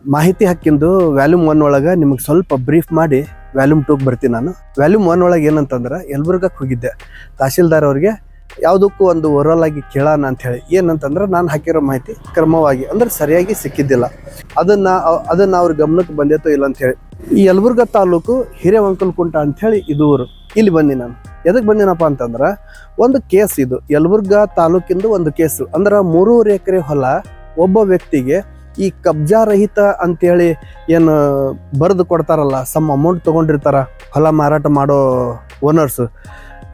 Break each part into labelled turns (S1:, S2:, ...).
S1: ಮಾಹಿತಿ ಹಕ್ಕಿಂದು ವ್ಯಾಲ್ಯೂಮ್ 1 ಒಳಗೆ ನಿಮಗೆ ಸ್ವಲ್ಪ ಬ್ರೀಫ್ ಮಾಡಿ ವ್ಯಾಲ್ಯೂಮ್ 2ಗೆ ಬರ್ತೀನಿ ನಾನು. ವ್ಯಾಲ್ಯೂಮ್ 1 ಒಳಗೆ ಏನಂತಂದ್ರೆ ಯಲಬುರ್ಗಕ್ಕೆ ಹೋಗಿದ್ದೆ. ತಹಶೀಲ್ದಾರ್ ಅವ್ರಿಗೆ ಯಾವುದಕ್ಕೂ ಒಂದು ಓರಲ್ ಆಗಿ ಕೇಳೋಣ ಅಂತ ಹೇಳಿ. ಏನಂತಂದ್ರೆ ನಾನು ಹಾಕಿರೋ ಮಾಹಿತಿ ಕ್ರಮವಾಗಿ ಅಂದ್ರೆ ಸರಿಯಾಗಿ ಸಿಕ್ಕಿದ್ದಿಲ್ಲ, ಅದನ್ನ ಅವ್ರ ಗಮನಕ್ಕೆ ಬಂದಿತ್ತೋ ಇಲ್ಲ ಅಂತ ಹೇಳಿ. ಈ ಯಲಬುರ್ಗ ತಾಲೂಕು ಹಿರೇವಂಕಲಕುಂಟ ಅಂತ ಹೇಳಿ ಇದು ಊರು. ಇಲ್ಲಿ ಬಂದಿ ನಾನು. ಎದಕ್ಕೆ ಬಂದಿನಪ್ಪ ಅಂತಂದ್ರೆ ಒಂದು ಕೇಸ್, ಇದು ಯಲಬುರ್ಗ ತಾಲೂಕಿಂದು ಒಂದು ಕೇಸು. ಅಂದ್ರೆ 3 ಎಕರೆ ಹೊಲ ಒಬ್ಬ ವ್ಯಕ್ತಿಗೆ ಈ ಕಬ್ಜಾ ರಹಿತ ಅಂತೇಳಿ ಏನು ಬರೆದು ಕೊಡ್ತಾರಲ್ಲ, ಸಮ್ ಅಮೌಂಟ್ ತೊಗೊಂಡಿರ್ತಾರ ಹೊಲ ಮಾರಾಟ ಮಾಡೋ ಓನರ್ಸು,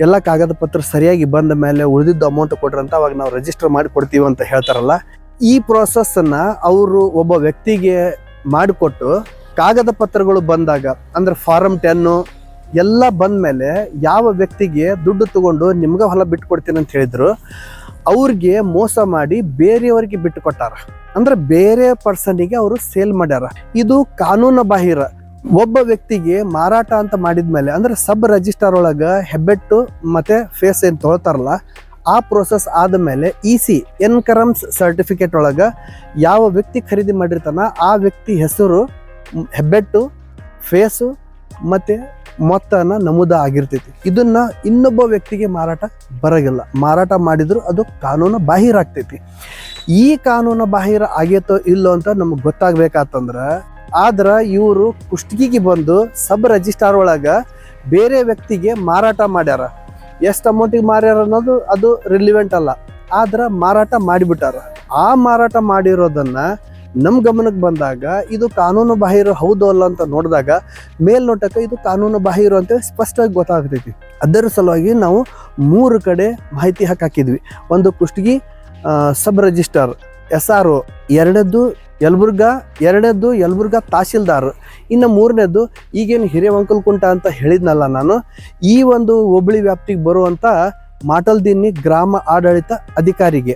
S1: ಎಲ್ಲ ಕಾಗದ ಪತ್ರ ಸರಿಯಾಗಿ ಬಂದ ಮೇಲೆ ಉಳಿದಿದ್ದು ಅಮೌಂಟ್ ಕೊಟ್ರಂತ ಅವಾಗ ನಾವು ರಿಜಿಸ್ಟರ್ ಮಾಡಿ ಕೊಡ್ತೀವಿ ಅಂತ ಹೇಳ್ತಾರಲ್ಲ. ಈ ಪ್ರೋಸೆಸ್ಸನ್ನು ಅವರು ಒಬ್ಬ ವ್ಯಕ್ತಿಗೆ ಮಾಡಿಕೊಟ್ಟು ಕಾಗದ ಪತ್ರಗಳು ಬಂದಾಗ ಅಂದ್ರೆ ಫಾರಮ್ 10 ಎಲ್ಲ ಬಂದ ಮೇಲೆ ಯಾವ ವ್ಯಕ್ತಿಗೆ ದುಡ್ಡು ತಗೊಂಡು ನಿಮ್ಗೆ ಹೊಲ ಬಿಟ್ಟು ಕೊಡ್ತೀನಿ ಅಂತ ಹೇಳಿದ್ರು, ಅವ್ರಿಗೆ ಮೋಸ ಮಾಡಿ ಬೇರೆಯವರಿಗೆ ಬಿಟ್ಟು ಕೊಟ್ಟಾರ. ಅಂದ್ರೆ ಬೇರೆ ಪರ್ಸನ್ನಿಗೆ ಅವರು ಸೇಲ್ ಮಾಡ್ಯಾರ. ಇದು ಕಾನೂನು ಬಾಹಿರ. ಒಬ್ಬ ವ್ಯಕ್ತಿಗೆ ಮಾರಾಟ ಅಂತ ಮಾಡಿದ್ಮೇಲೆ ಅಂದ್ರೆ ಸಬ್ ರಿಜಿಸ್ಟರ್ ಒಳಗೆ ಹೆಬ್ಬೆಟ್ಟು ಮತ್ತೆ ಫೇಸ್ ಏನು ತೊಗೊಳ್ತಾರಲ್ಲ, ಆ ಪ್ರೋಸೆಸ್ ಆದಮೇಲೆ EC ಎನ್ಕರಮ್ಸ್ ಸರ್ಟಿಫಿಕೇಟ್ ಒಳಗೆ ಯಾವ ವ್ಯಕ್ತಿ ಖರೀದಿ ಮಾಡಿರ್ತಾನ ಆ ವ್ಯಕ್ತಿ ಹೆಸರು, ಹೆಬ್ಬೆಟ್ಟು, ಫೇಸು ಮತ್ತು ಮೊತ್ತನ ನಮೂದ ಆಗಿರ್ತೈತಿ. ಇದನ್ನ ಇನ್ನೊಬ್ಬ ವ್ಯಕ್ತಿಗೆ ಮಾರಾಟ ಬರೋಂಗಿಲ್ಲ. ಮಾರಾಟ ಮಾಡಿದ್ರು ಅದು ಕಾನೂನು ಬಾಹಿರ ಆಗ್ತೈತಿ. ಈ ಕಾನೂನು ಬಾಹಿರ ಆಗೈತೋ ಇಲ್ಲೋ ಅಂತ ನಮಗೆ ಗೊತ್ತಾಗ್ಬೇಕಾತಂದ್ರೆ, ಆದ್ರೆ ಇವರು ಕುಷ್ಟಗಿಗೆ ಬಂದು ಸಬ್ ರಿಜಿಸ್ಟಾರ್ ಒಳಗೆ ಬೇರೆ ವ್ಯಕ್ತಿಗೆ ಮಾರಾಟ ಮಾಡ್ಯಾರ. ಎಷ್ಟು ಅಮೌಂಟಿಗೆ ಮಾರ್ಯಾರ ಅನ್ನೋದು ಅದು ರಿಲಿವೆಂಟ್ ಅಲ್ಲ, ಆದ್ರೆ ಮಾರಾಟ ಮಾಡಿಬಿಟ್ಟಾರ. ಆ ಮಾರಾಟ ಮಾಡಿರೋದನ್ನ ನಮ್ಮ ಗಮನಕ್ಕೆ ಬಂದಾಗ ಇದು ಕಾನೂನು ಬಾಹಿರ ಹೌದು ಅಲ್ಲ ಅಂತ ನೋಡಿದಾಗ ಮೇಲ್ನೋಟಕ್ಕೆ ಇದು ಕಾನೂನು ಬಾಹಿರ ಅಂತ ಸ್ಪಷ್ಟವಾಗಿ ಗೊತ್ತಾಗ್ತೈತಿ. ಅದರ ಸಲುವಾಗಿ ನಾವು 3 ಕಡೆ ಮಾಹಿತಿ ಹಾಕಿದ್ವಿ. ಒಂದು ಕುಷ್ಟಗಿ ಸಬ್ ರಿಜಿಸ್ಟರ್ SRO, ಎರಡನೇದ್ದು ಯಲಬುರ್ಗ ತಹಶೀಲ್ದಾರ್, ಇನ್ನು 3ನೇದು ಈಗೇನು ಹಿರೇವಂಕಲಕುಂಟ ಅಂತ ಹೇಳಿದ್ನಲ್ಲ ನಾನು, ಈ ಒಂದು ಹೋಬಳಿ ವ್ಯಾಪ್ತಿಗೆ ಬರುವಂಥ ಮಾಟಲ್ದಿನ್ನಿ ಗ್ರಾಮ ಆಡಳಿತ ಅಧಿಕಾರಿಗೆ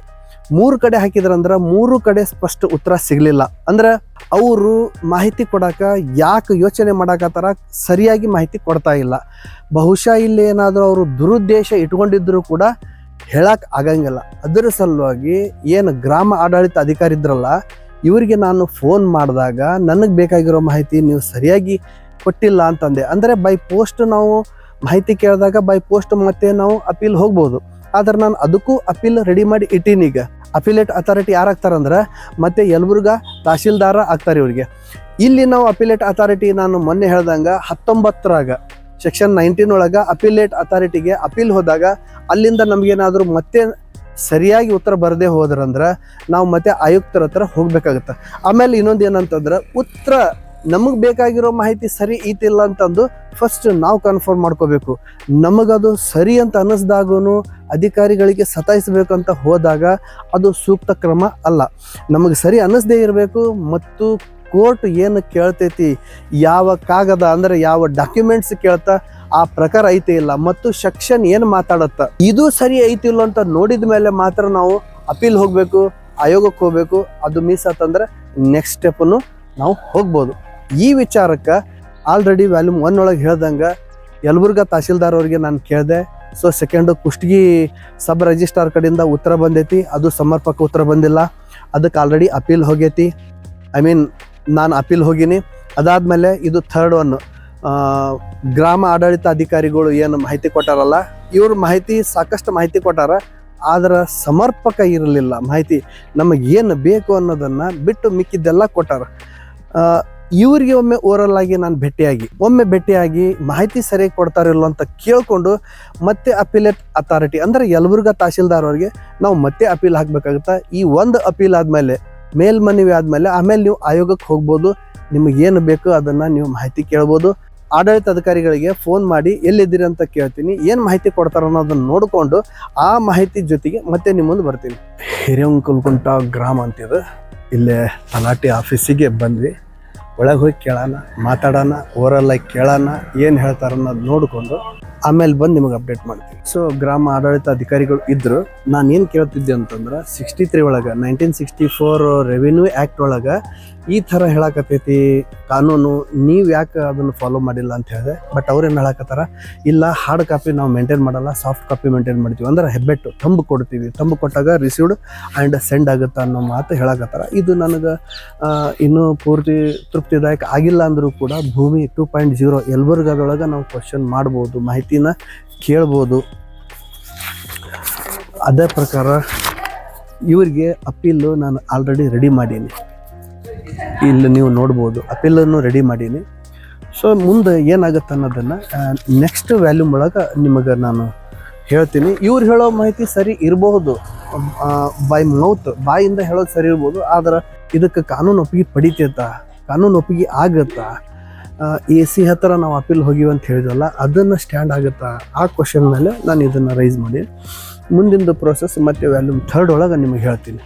S1: 3 ಕಡೆ ಹಾಕಿದ್ರಂದ್ರೆ 3 ಕಡೆ ಸ್ಪಷ್ಟ ಉತ್ತರ ಸಿಗಲಿಲ್ಲ. ಅಂದ್ರೆ ಅವರು ಮಾಹಿತಿ ಕೊಡಾಕ ಯಾಕೆ ಯೋಚನೆ ಮಾಡಾಕತ್ತಾರ, ಸರಿಯಾಗಿ ಮಾಹಿತಿ ಕೊಡ್ತಾ ಇಲ್ಲ. ಬಹುಶಃ ಇಲ್ಲಿ ಏನಾದರೂ ಅವರು ದುರುದ್ದೇಶ ಇಟ್ಕೊಂಡಿದ್ರು ಕೂಡ ಹೇಳಕ್ ಆಗಂಗಿಲ್ಲ. ಅದರ ಸಲುವಾಗಿ ಏನು ಗ್ರಾಮ ಆಡಳಿತ ಅಧಿಕಾರಿ ಇದ್ರಲ್ಲ, ಇವರಿಗೆ ನಾನು ಫೋನ್ ಮಾಡಿದಾಗ ನನಗೆ ಬೇಕಾಗಿರೋ ಮಾಹಿತಿ ನೀವು ಸರಿಯಾಗಿ ಕೊಟ್ಟಿಲ್ಲ ಅಂತಂದೆ. ಅಂದರೆ ಬೈ ಪೋಸ್ಟ್ ನಾವು ಮಾಹಿತಿ ಕೇಳಿದಾಗ ಬೈ ಪೋಸ್ಟ್ ಮತ್ತೆ ನಾವು ಅಪೀಲ್ ಹೋಗ್ಬೋದು. ಆದ್ರೆ ನಾನು ಅದಕ್ಕೂ ಅಪೀಲ್ ರೆಡಿ ಮಾಡಿ ಇಟ್ಟೀನಿ. ಈಗ ಅಪೀಲೇಟ್ ಅಥಾರಿಟಿ ಯಾರಾಗ್ತಾರಂದ್ರೆ ಮತ್ತೆ ಯಲಬುರ್ಗ ತಹಶೀಲ್ದಾರ ಆಗ್ತಾರೆ ಇವರಿಗೆ. ಇಲ್ಲಿ ನಾವು ಅಪೀಲೇಟ್ ಅಥಾರಿಟಿ ನಾನು ಮೊನ್ನೆ ಹೇಳ್ದಂಗೆ 19ರಾಗ ಸೆಕ್ಷನ್ 19 ಒಳಗೆ ಅಪೀಲೇಟ್ ಅಥಾರಿಟಿಗೆ ಅಪೀಲ್ ಹೋದಾಗ ಅಲ್ಲಿಂದ ನಮಗೇನಾದರೂ ಮತ್ತೆ ಸರಿಯಾಗಿ ಉತ್ತರ ಬರದೇ ಹೋದ್ರಂದ್ರೆ ನಾವು ಮತ್ತೆ ಆಯುಕ್ತರ ಹತ್ರ ಹೋಗ್ಬೇಕಾಗತ್ತೆ. ಆಮೇಲೆ ಇನ್ನೊಂದು ಏನಂತಂದ್ರೆ ಉತ್ತರ ನಮಗೆ ಬೇಕಾಗಿರೋ ಮಾಹಿತಿ ಸರಿ ಐತಿಲ್ಲ ಅಂತಂದು ಫಸ್ಟ್ ನಾವು ಕನ್ಫರ್ಮ್ ಮಾಡ್ಕೋಬೇಕು. ನಮಗದು ಸರಿ ಅಂತ ಅನ್ನಿಸ್ದಾಗೂ ಅಧಿಕಾರಿಗಳಿಗೆ ಸತಾಯಿಸಬೇಕಂತ ಹೋದಾಗ ಅದು ಸೂಕ್ತ ಕ್ರಮ ಅಲ್ಲ. ನಮಗೆ ಸರಿ ಅನ್ನಿಸ್ದೇ ಇರಬೇಕು. ಮತ್ತು ಕೋರ್ಟ್ ಏನು ಕೇಳ್ತೈತಿ, ಯಾವ ಕಾಗದ ಅಂದರೆ ಯಾವ ಡಾಕ್ಯುಮೆಂಟ್ಸ್ ಕೇಳ್ತಾ ಆ ಪ್ರಕಾರ ಐತೆ ಇಲ್ಲ ಮತ್ತು ಸೆಕ್ಷನ್ ಏನು ಮಾತಾಡತ್ತ ಇದು ಸರಿ ಐತಿಲ್ಲ ಅಂತ ನೋಡಿದ ಮೇಲೆ ಮಾತ್ರ ನಾವು ಅಪೀಲ್ ಹೋಗಬೇಕು, ಆಯೋಗಕ್ಕೆ ಹೋಗಬೇಕು. ಅದು ಮಿಸ್ ಆತಂದ್ರೆ ನೆಕ್ಸ್ಟ್ ಸ್ಟೆಪ್ಪನ್ನು ನಾವು ಹೋಗ್ಬೋದು. ಈ ವಿಚಾರಕ್ಕೆ ಆಲ್ರೆಡಿ ವ್ಯಾಲ್ಯೂಮ್ 1 ಒಳಗೆ ಹೇಳ್ದಂಗೆ ಯಲಬುರ್ಗ ತಹಶೀಲ್ದಾರ್ ಅವ್ರಿಗೆ ನಾನು ಕೇಳಿದೆ. So second Kushtagi sub registrar ಕಡೆಯಿಂದ ಉತ್ತರ ಬಂದೈತಿ, ಅದು ಸಮರ್ಪಕ ಉತ್ತರ ಬಂದಿಲ್ಲ. ಅದಕ್ಕೆ ಆಲ್ರೆಡಿ ಅಪೀಲ್ ಹೋಗೈತಿ. ನಾನು ಅಪೀಲ್ ಹೋಗಿನಿ. ಅದಾದಮೇಲೆ ಇದು 3rd ಒನ್, ಗ್ರಾಮ ಆಡಳಿತ ಅಧಿಕಾರಿಗಳು ಏನು ಮಾಹಿತಿ ಕೊಟ್ಟಾರಲ್ಲ, ಇವ್ರ ಮಾಹಿತಿ ಸಾಕಷ್ಟು ಮಾಹಿತಿ ಕೊಟ್ಟಾರ, ಆದ್ರೆ ಸಮರ್ಪಕ ಇರಲಿಲ್ಲ. ಮಾಹಿತಿ ನಮಗೇನು ಬೇಕು ಅನ್ನೋದನ್ನು ಬಿಟ್ಟು ಮಿಕ್ಕಿದ್ದೆಲ್ಲ ಕೊಟ್ಟಾರ. ಇವ್ರಿಗೆ ಒಮ್ಮೆ ಓರಲ್ ಆಗಿ ನಾನು ಭೇಟಿಯಾಗಿ ಮಾಹಿತಿ ಸರಿಯಾಗಿ ಕೊಡ್ತಾರಿಲ್ಲ ಅಂತ ಕೇಳ್ಕೊಂಡು ಮತ್ತೆ ಅಪೀಲೇಟ್ ಅಥಾರಿಟಿ ಅಂದರೆ ಯಲಬುರ್ಗ ತಹಶೀಲ್ದಾರ್ ಅವ್ರಿಗೆ ನಾವು ಮತ್ತೆ ಅಪೀಲ್ ಹಾಕಬೇಕಾಗುತ್ತೆ. ಈ ಒಂದು ಅಪೀಲ್ ಆದಮೇಲೆ ಮೇಲ್ಮನವಿ ಆದಮೇಲೆ ಆಮೇಲೆ ನೀವು ಆಯೋಗಕ್ಕೆ ಹೋಗ್ಬೋದು. ನಿಮಗೇನು ಬೇಕು ಅದನ್ನು ನೀವು ಮಾಹಿತಿ ಕೇಳ್ಬೋದು. ಆಡಳಿತ ಅಧಿಕಾರಿಗಳಿಗೆ ಫೋನ್ ಮಾಡಿ ಎಲ್ಲಿದ್ದೀರಿ ಅಂತ ಕೇಳ್ತೀನಿ, ಏನು ಮಾಹಿತಿ ಕೊಡ್ತಾರ ಅನ್ನೋದನ್ನು ನೋಡಿಕೊಂಡು ಆ ಮಾಹಿತಿ ಜೊತೆಗೆ ಮತ್ತೆ ನಿಮ್ಮ ಮುಂದೆ ಬರ್ತೀನಿ. ಹಿರೇವಂಕಲಕುಂಟ ಗ್ರಾಮ ಅಂತಿದೆ. ಇಲ್ಲೇ ತಲಾಟಿ ಆಫೀಸಿಗೆ ಬಂದ್ವಿ. ಒಳಗೆ ಹೋಗಿ ಕೇಳೋಣ, ಮಾತಾಡೋಣ, ಓರಲ್ಲಾಗಿ ಕೇಳೋಣ, ಏನು ಹೇಳ್ತಾರೆ ಅನ್ನೋದು ನೋಡಿಕೊಂಡು ಆಮೇಲೆ ಬಂದು ನಿಮಗೆ ಅಪ್ಡೇಟ್ ಮಾಡ್ತೀನಿ. ಸೊ ಗ್ರಾಮ ಆಡಳಿತ ಅಧಿಕಾರಿಗಳು ಇದ್ರು. ನಾನು ಏನು ಕೇಳ್ತಿದ್ದೆ ಅಂತಂದ್ರೆ 63 ಒಳಗೆ 1964 ರೆವಿನ್ಯೂ ಆ್ಯಕ್ಟ್ ಒಳಗೆ ಈ ಥರ ಹೇಳಕತ್ತೈತಿ ಕಾನೂನು, ನೀವು ಯಾಕೆ ಅದನ್ನು ಫಾಲೋ ಮಾಡಿಲ್ಲ ಅಂತ ಹೇಳಿದೆ. ಬಟ್ ಅವ್ರೇನು ಹೇಳಕತ್ತಾರ, ಇಲ್ಲ ಹಾರ್ಡ್ ಕಾಪಿ ನಾವು ಮೇಂಟೈನ್ ಮಾಡಲ್ಲ, ಸಾಫ್ಟ್ ಕಾಪಿ ಮೇಂಟೈನ್ ಮಾಡ್ತೀವಿ. ಅಂದ್ರೆ ಹೆಬ್ಬೆಟ್ಟು ತಂಬು ಕೊಡ್ತೀವಿ, ತಂಬು ಕೊಟ್ಟಾಗ ರಿಸೀವ್ಡ್ ಆ್ಯಂಡ್ ಸೆಂಡ್ ಆಗುತ್ತಾ ಅನ್ನೋ ಮಾತು ಹೇಳಕತ್ತಾರ. ಇದು ನನಗೆ ಇನ್ನೂ ಪೂರ್ತಿ ತೃಪ್ತಿದಾಯಕ ಆಗಿಲ್ಲ ಅಂದರೂ ಕೂಡ ಭೂಮಿ 2.0 ಯಲಬುರ್ಗಾದೊಳಗೆ ನಾವು ಕ್ವಶನ್ ಮಾಡ್ಬೋದು, ಮಾಹಿತಿನ ಕೇಳ್ಬೋದು. ಅದೇ ಪ್ರಕಾರ ಇವರಿಗೆ ಅಪೀಲು ನಾನು ಆಲ್ರೆಡಿ ರೆಡಿ ಮಾಡೀನಿ. ಇಲ್ಲಿ ನೀವು ನೋಡ್ಬೋದು ಅಪೀಲನ್ನು ರೆಡಿ ಮಾಡೀನಿ. ಸೊ ಮುಂದೆ ಏನಾಗುತ್ತೆ ಅನ್ನೋದನ್ನು ನೆಕ್ಸ್ಟ್ ವ್ಯಾಲ್ಯೂಮ್ ಒಳಗೆ ನಿಮಗೆ ನಾನು ಹೇಳ್ತೀನಿ. ಇವ್ರು ಹೇಳೋ ಮಾಹಿತಿ ಸರಿ ಇರಬಹುದು, ಬೈ ಮೌತ್ ಬಾಯಿಂದ ಹೇಳೋದು ಸರಿ ಇರ್ಬೋದು. ಆದ್ರೆ ಇದಕ್ಕೆ ಕಾನೂನು ಒಪ್ಪಿಗೆ ಪಡಿತೈತಾ, ಕಾನೂನು ಒಪ್ಪಿಗೆ ಆಗುತ್ತಾ, AC ಹತ್ತಿರ ನಾವು ಅಪೀಲ್ ಹೋಗಿವಿ ಅಂತ ಹೇಳಿದ್ವಲ್ಲ ಅದನ್ನು ಸ್ಟ್ಯಾಂಡ್ ಆಗುತ್ತಾ, ಆ ಕ್ವಶನ್ ಮೇಲೆ ನಾನು ಇದನ್ನು ರೈಸ್ ಮಾಡಿ ಮುಂದಿನ ಪ್ರೋಸೆಸ್ ಮತ್ತು ವ್ಯಾಲ್ಯೂಮ್ 3 ಒಳಗೆ ನಿಮಗೆ ಹೇಳ್ತೀನಿ.